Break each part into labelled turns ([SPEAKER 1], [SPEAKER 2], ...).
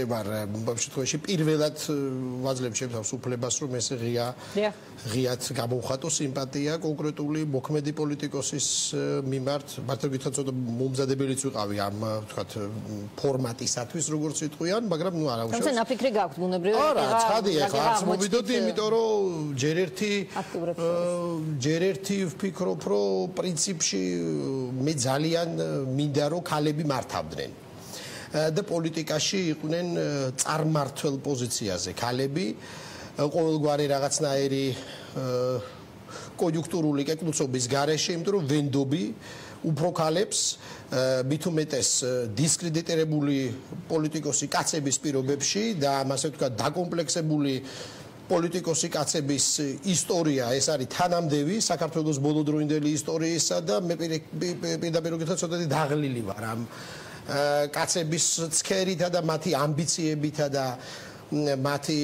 [SPEAKER 1] შემთხვევაში პირველად ვაძლევ შემთხვევას უფლებას რომ ეს ღიად გამოვხატო სიმპათია კონკრეტული მოქმედი პოლიტიკოსის მიმართ მართლაც ცოტა მომზადებელიც ვიყავი ამ ვთქვათ ფორმატისათვის როგორც იტყვიან მაგრამ ნუ არა უშავს
[SPEAKER 2] თუმცა ნაფიქრი გაქვთ ბუნებრივად
[SPEAKER 1] არა ცხადია ხა არც მოვიდოდი იმიტომ რომ ჯერ ერთი ვფიქრობ რომ პრინციპში მე ძალიან მინდა რომ ქალები მართავდნენ და პოლიტიკაში იყვნენ წარმმართველ პოზიციაზე ქალები ყოველგვარი რაღაცნაირი კონjunktურული კეკლუცობის გარეშე იმიტომ რომ ვენდობი უფრო ქალებს მით უმეტეს დისკრედიტირებული პოლიტიკოსი კაცების პირობებში და ასე ვთქვათ დაკომპლექსებული პოლიტიკოსი კაცების ისტორია ეს არის თანამდევი საქართველოს ბოლოდროინდელი ისტორიისა და მე პირდაპირ ცოტათი დაღლილი ვარ ამ კაცების ცქერითა და მათი ამბიციებითა და მათი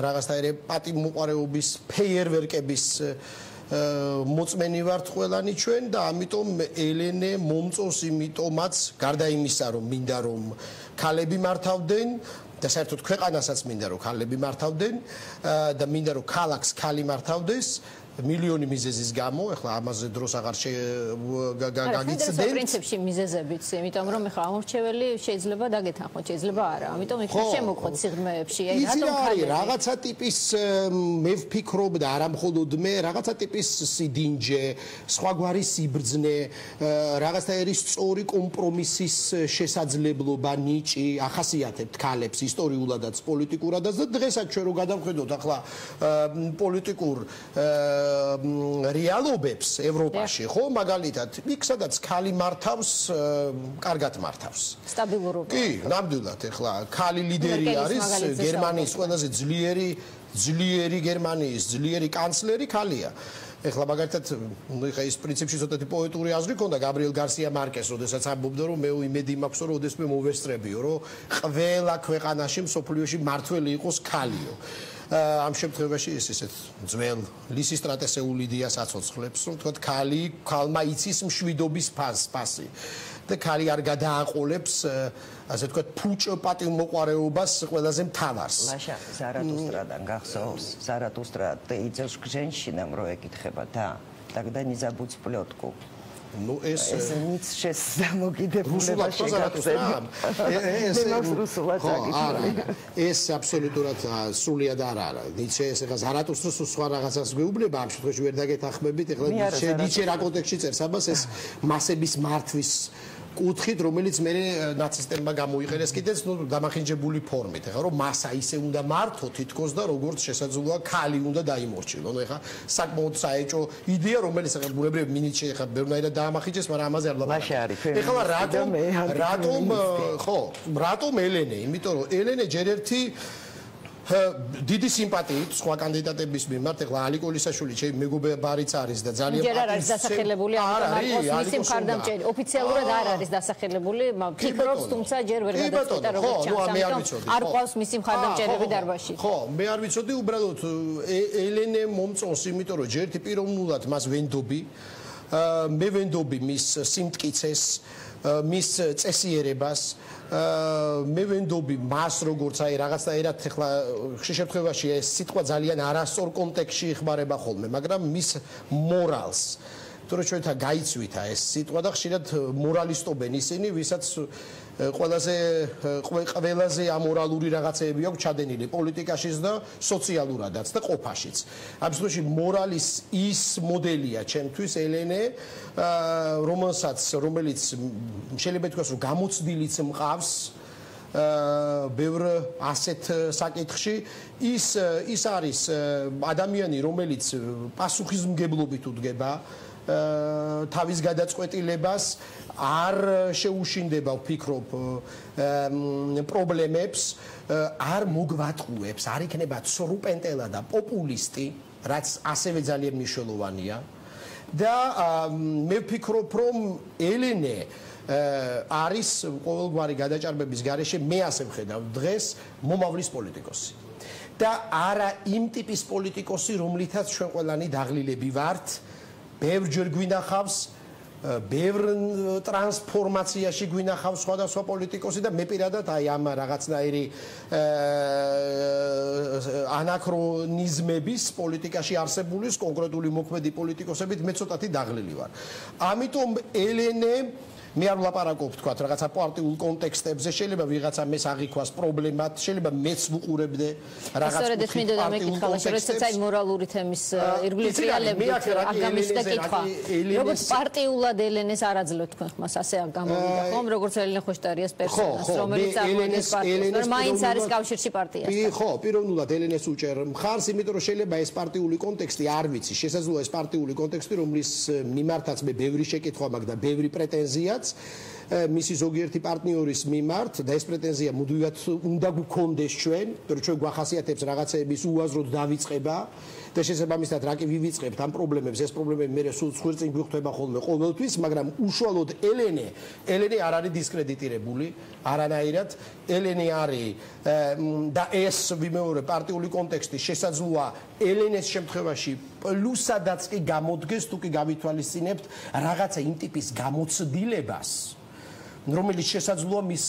[SPEAKER 1] რაღაცნაირი პატივმოყვარეობის ფეიერვერკების მოწმენი ვართ ყველანი ჩვენ და ამიტომ ელენე მომწონს იმიტომაც გარდა იმისა რომ მინდა რომ ქალები მართავდნენ და საერთოდ ქვეყანასაც მინდა რომ ქალები მართავდნენ და მინდა რომ ქალაქს ქალი მართავდეს მილიონი მიზეზის გამო, ეხლა ამაზე დროს აღარ გაგიცდენ.
[SPEAKER 2] პრინციპში მიზეზებიც, იმიტომ რომ ეხლა ამორჩეველი შეიძლება დაგეთანხმოთ, შეიძლება არა. ამიტომ იქ შემოყვეთ სიღრმეებში.
[SPEAKER 1] რატომ ხარ რაღაცა ტიპის მე ვფიქრობ და არა მხოლოდ მე, რაღაცა ტიპის სიდინჯე, სხვაგვარი სიბრძნე, რაღაცნაირი სწორი კომპრომისის შესაძლებლობა, ნიჭი ახასიათებთ ქალებს ისტორიულადაც, პოლიტიკურადაც და დღესაც ჩვენ რო გადავხედოთ ახლა პოლიტიკურ რეალობებს ევროპაში, ხო, მაგალითად, იქ სადაც ქალი მართავს, კარგად მართავს.
[SPEAKER 2] სტაბილურობა.
[SPEAKER 1] კი, ნამდვილად, ეხლა ქალი ლიდერი არის გერმანიის ყველაზე ძლიერი გერმანიის ძლიერი კანცლერი ქალია. ეხლა მაგალითად, ეხლა ის პრინციპში ცოტათი პოეტური აზრი ქონდა გაბრიელ გარსია მარკეს, როდესაც ამბობდა, რომ მე იმედი მაქვს, რომ ოდესმე მოვესწრებიო, რომ ყველა ქვეყანაში მსოფლიოში მართველი იყოს ქალიო. ამ შემთხვევაში ეს ისეთ ძველ ლისისტრატესეულ იდეას აცოცხლებს, რომ თქვათ ქალმა იცის მშვიდობის ფასი და ქალი არ გადააყოლებს ასე თქვათ ფუჭ პატივმოყვარეობას ყველაზე მთავარს.
[SPEAKER 3] ლაშა ზარათუსტრადან გახსოვს, ზარათუსტრა იწევს женщинам რო ეკითხება და тогда не забудь плетку.
[SPEAKER 1] Ну ეს
[SPEAKER 3] ницშეს დამოკიდებულება შეგახსენებ.
[SPEAKER 1] ეს აბსოლუტურად სრულიად არა. ницше ეს ეხა ზარათუსტრას სხვა რაღაცას გვეუბნება, ამ შემთხვევაში ვერ დაგეთანხმებით, ეხლა ницше რა კონტექსტში წერს ამას ეს მასების მართვის კუთხით, რომელიც მე ნაცისტებმა გამოიყენეს კიდეც დამახინჯებული ფორმით. ეხლა რომ მასა ისე უნდა მართო თითქოს და როგორც შესაძლოა ქალი უნდა დაიმორჩილო. ნუ ეხლა საკმაოდ საეჭო იდეა, რომელიც ეხლა ბუნებრივად მინიჩე ეხლა ბევრნაირად დაამახინჯეს, მაგრამ ამაზე არ ვლაპარაკობ. ეხლა რატომ ელენე? იმიტომ რომ ელენე ჯერ ერთი დიდი სიმპათიით სხვა კანდიდატების მიმართ, ეხლა ალიკო ლისაშვილი ჩემი მეგობარიც არის და ძალიან
[SPEAKER 2] ჯერ არ არის დასახელებული ამიტომ მისი მხარდამჭერი ოფიციალურად არ არის დასახელებული, ფიქრობს, თუმცა ჯერ ვერ გადაწყვეტა როგორც ჩანს, არ ყავს მისი მხარდამჭერები დარბაზში.
[SPEAKER 1] ხო, მე არ ვიცოდი უბრალოდ ელენე მომწონს, იმიტომ რომ ჯერ ერთი პიროვნულად მას ვენდობი, მე ვენდობი მის სიმტკიცეს, მის წესიერებას მე ვენდობი მას როგორც აი რაღაცნაირად ეხლა ხშირ შემთხვევაში ეს სიტყვა ძალიან არასწორ კონტექსტში იხმარება ხოლმე, მაგრამ მის მორალს თორე ჩვენთან გაიცვითა ეს სიტყვა და ხშირად მორალისტობენ ისინი, ვისაც ყველაზე ამორალური რაღაცეები აქვს ჩადენილი პოლიტიკაშიც და სოციალურადაც და ყოფაშიც. ამ შემთხვევაში მორალის ის მოდელია ჩემთვის ელენე, რომელიც შეიძლება ითქვას, რომ გამოცდილიც მყავს ბევრ ასეთ საკითხში, ის არის ადამიანი, რომელიც პასუხისმგებლობით უდგება თავის გადაწყვეტილებას, არ შეუშინდება, ვფიქრობ, პრობლემებს, არ მოგვატყუებს, არ იქნება ცრუპენტელა და პოპულისტი, რაც ასევე ძალიან მნიშვნელოვანია. და მე ვფიქრობ, რომ ელენე არის ყოველგვარი გადაჭარბების გარეშე, მე ასე ვხედავ დღეს მომავლის პოლიტიკოსი. და არა იმ ტიპის პოლიტიკოსი, რომლითაც ჩვენ ყველანი დაღლილები ვართ, ბევრჯერ გვინახავს ბევრ ტრანსფორმაციაში გვინახავს სხვადასხვა პოლიტიკოსი და მე პირადად აი ამ რაღაცნაირი ანაქრონიზმების პოლიტიკაში არსებული კონკრეტული მოქმედი პოლიტიკოსებით მე ცოტათი დაღლილი ვარ. ამიტომ ელენე მე არ ვლაპარაკობ თქვა რაღაცა პარტიულ კონტექსტებზე, შეიძლება ვიღაცა მეს აღიქვას პრობლემად, შეიძლება მეც ვუყურებდე რაღაცა პარტიულ კონტექსტებს.
[SPEAKER 2] როდესაც აი მორალური თემის ირგვლივ ტრიალებით აგამისდა კითხვა. როგორც პარტიულად ელენეს არ აძლევთ თქვენ ხმას, ასე გამოვიდა ხომ, როგორც ელენე ხოშტარიას პერსონას, რომელიც წარმოადგენს პარტიას, მაინც არის კავშირში პარტიასთან.
[SPEAKER 1] ხო, პიროვნულად ელენეს უჭერ მხარს, იმიტომ რომ შეიძლება ეს პარტიული კონტექსტი არ ვიცი, შესაძლოა ეს პარტიული კონტექსტი, რომლის მიმართაც მე ბევრი შეკითხვა მაქვს და ბევრი პრეტენზია მისი ზოგიერთი პარტნიორის მიმართ და ეს პრეტენზია მუდმივად უნდა გქონდეს ჩვენ, იმიტომ რომ ჩვენ გვახასიათებს რაღაცეების უაზროდ დავიწყება და შესაბამისად რა კი ვივიწყებთ ამ პრობლემებს, ეს პრობლემები მე სულ ხვირწინ გვხვდება ხოლმე ყოველთვის, მაგრამ უშუალოდ ელენე არ არის დისკრედიტირებული არანაირად. ელენე არის და ეს ვიმეორე პარტიული კონტექსტი შესაძლოა ელენეს შემთხვევაში პლუსადაც კი გამოდგეს, თუ კი გავითვალისწინებთ რაღაცა იმ ტიპის გამოცდილებას, რომელიც შესაძლოა მის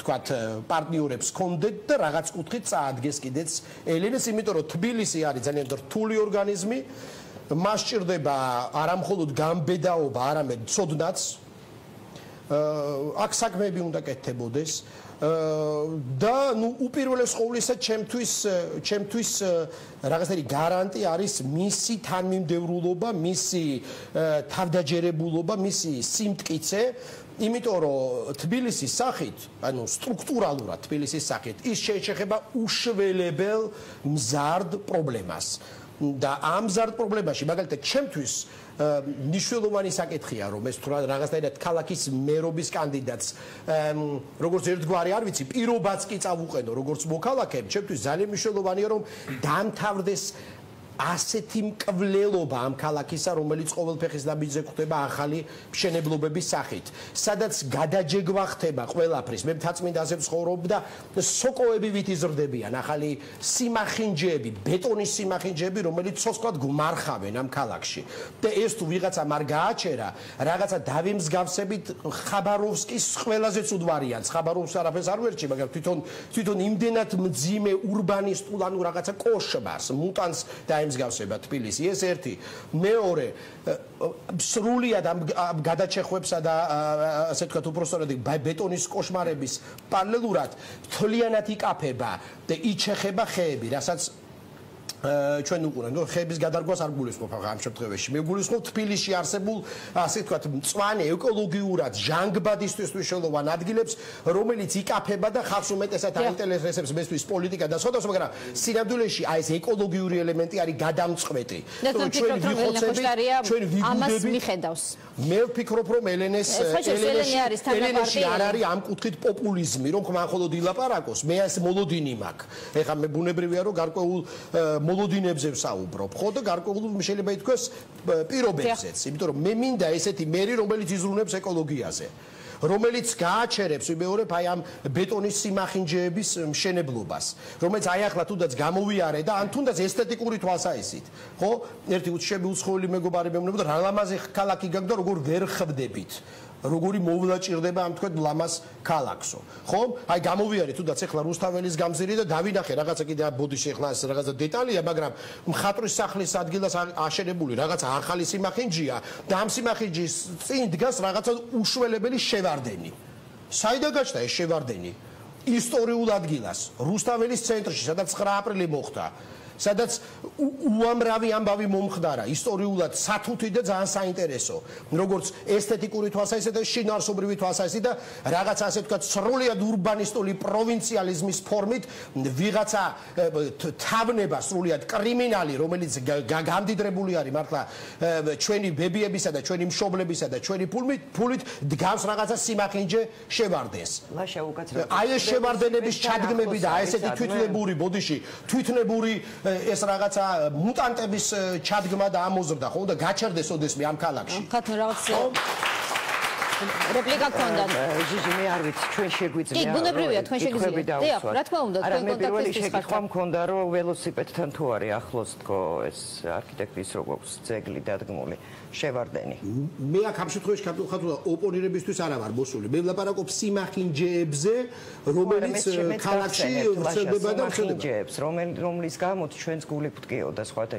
[SPEAKER 1] თქვათ პარტნიორებს კონდეთ და რაღაც კუთხით წაადგეს კიდეც ელენეს, იმიტომ რომ თბილისი არის ძალიან რთული ორგანიზმი, მას სჭირდება არა მხოლოდ გამბედაობა, არამედ ცოდნაც. აქ საქმეები უნდა კეთდებოდეს და ნუ უპირველეს ყოვლისა ჩემთვის რაღაცნაირი გარანტი არის მისი თანმიმდევრულობა, მისი თავდაჯერებულობა, მისი სიმტკიცე, იმიტომ რომ თბილისის სახით, ანუ სტრუქტურალურად თბილისის სახით ის შეეხება უშველებელ მზარდ პრობლემას. და ამ მზარდ პრობლემაში მაგალითად ჩემთვის ნიშნულოვანი საკითხია რომ ეს რაღაცნაირად ქალაქის მერობის კანდიდატს როგორც ერთგვარი არ ვიცი პირობაც კი წავუყენო როგორც მოქალაქე, ჩემთვის ძალიან მნიშვნელოვანია რომ დამთავრდეს ასეთი მკვლელობა ამ ქალაქისა, რომელიც ყოველფეხის ნაბიჯზე ხდება ახალი მშენებლობების სახით, სადაც გადაჯეგვა ხდება ყველაფრის. მე მთაწმინდაზე ვცხოვრობ და სოკოები ვით იზრდებიან, ახალი სიმახინჯეები, ბეტონის სიმახინჯეები, რომელიც ცოცხლად გვმარხავენ ამ ქალაქში. და ეს თუ ვიღაცამ არ გააჩერა, რაღაცა დავიმსგავსებით ხაბაროვსკის ყველაზე ცუდ ვარიანტს. ხაბაროვსკი არაფერს არ ვერჩი, მაგრამ თვითონ იმდენად მძიმე ურბანისტულ ანუ რაღაცა კოშმარს, მუტანს და მსგავსება თბილისი. ეს ერთი. მეორე, სრულიად ამ გადაჭეხვებსა და ასე ვთქვათ, უпростоრად ბეტონის კოშმარების პარალელურად თლიანად იკაფება და იჩეხება ხეები, რასაც ჩვენ უყურებთ, რომ ხეების გადარგვას არ გულისხმობ ამ შემთხვევაში. მე გულისხმობ თბილისში არსებულ, ასე ვთქვათ, მწვანე ეკოლოგიურად ჟანგბადისთვის მნიშვნელოვან ადგილებს, რომელიც იკაფება და ხალხს უმეტესად აინტერესებს მესთვის პოლიტიკა და სხვადასხვა, მაგრამ სინამდვილეში აი ეს ეკოლოგიური ელემენტი არის გადამწყვეტი.
[SPEAKER 2] ჩვენ ვიხოცები, ჩვენ ვიგულდები.
[SPEAKER 1] მე ვფიქრობ, რომ ელენეში არ არის ამ კუთხით პოპულიზმი, რომ ხმან მხოლოდ ილაპარაკოს. მე ეს მოლოდინი მაქვს. ეხლა მე ბუნებრივია, რომ გარკვეულ მოლოდინებზე ვსაუბრობ, ხო და გარკვეულ შეიძლება ითქვას პირობებზეც, იმიტომ რომ მე მინდა ესეთი მერი, რომელიც იზრუნებს ეკოლოგიაზე, რომელიც გააჩერებს ვიმეორებ აი ამ ბეტონის სიმახინჯეების მშენებლობას, რომელიც აი ახლა თუნდაც გამოვიარე და ან თუნდაც ესთეტიკური თვალსაჩინით, ხო? ერთი უცხოელი მეგობარი მეუბნება, რა ლამაზი ქალაქი გაქვს და როგორ ვერ ხვდებით. როგორი მოვლა ჭირდება ამ თქვენ ლამას ქალაქსო, ხო? აი გამოვიარე თუნდაც ახლა რუსთაველის გამზირი და დავინახე რაღაცა კიდე ბოდიში ახლა ეს რაღაცა დეტალია, მაგრამ მხატვრის სახლის ადგილას აშენებული რაღაცა ახალი სიმახინჯია და ამ სიმახინჯის წინ დგას რაღაცა უშველებელი შევარდენი. საიდან გაჩნდა ეს შევარდენი? ისტორიულ ადგილას, რუსთაველის ცენტრში, სადაც 9 აპრილი მოხდა. სადაც უამრავი ამბავი მომხდარა ისტორიულად სათუთი და ძალიან საინტერესო, როგორც ესთეტიკური თვალსაზრისით და შინაარსობრივი თვალსაზრისით და რაღაცა ასე ვთქვათ სრულიად ურბანისტული პროვინციალიზმის ფორმით ვიღაცა თავნება სრულიად კრიმინალი, რომელიც გამდიდრებული არის მართლა ჩვენი ბებიებისა და ჩვენი მშობლებისა და ჩვენი ფულით დგავს რაღაცა სიმახინჯე შევარდენს. აი ეს შევარდენების ჩადგმები და აი ესეთი თვითნებური ბოდიში თვითნებური ეს რაღაცა მუტანტების ჩადგმა და ამოზრდა, ხო და გაჩერდეს ოდესმე ამ ქალაქში.
[SPEAKER 2] რეპლიკა გქონდათ.
[SPEAKER 3] ჟიჟი მე არ ვიცი, ჩვენ შეგვიძლია.
[SPEAKER 2] კი, ბუნებრივია, თქვენ შეგიძლიათ. დიახ, რა თქმა უნდა, თქვენ კონტაქტის
[SPEAKER 3] შეკითხვა მქონდა, რომ ველოსიპედთან თუ არის ახლოს თქო ეს არქიტექტის რო გვაქვს ძეგლი დადგმული. შევარდენი.
[SPEAKER 1] მე აქ ამ შემთხვევაში ხათულა ოპონირებისთვის არ ვარ მოსული. მე ვლაპარაკობ სიმახინჯეებზე, რომელიც ქალაქში ვრცელდება და ვრცელდება.
[SPEAKER 3] რომლის გამოც ჩვენს გული ფტკიოდა სხვათა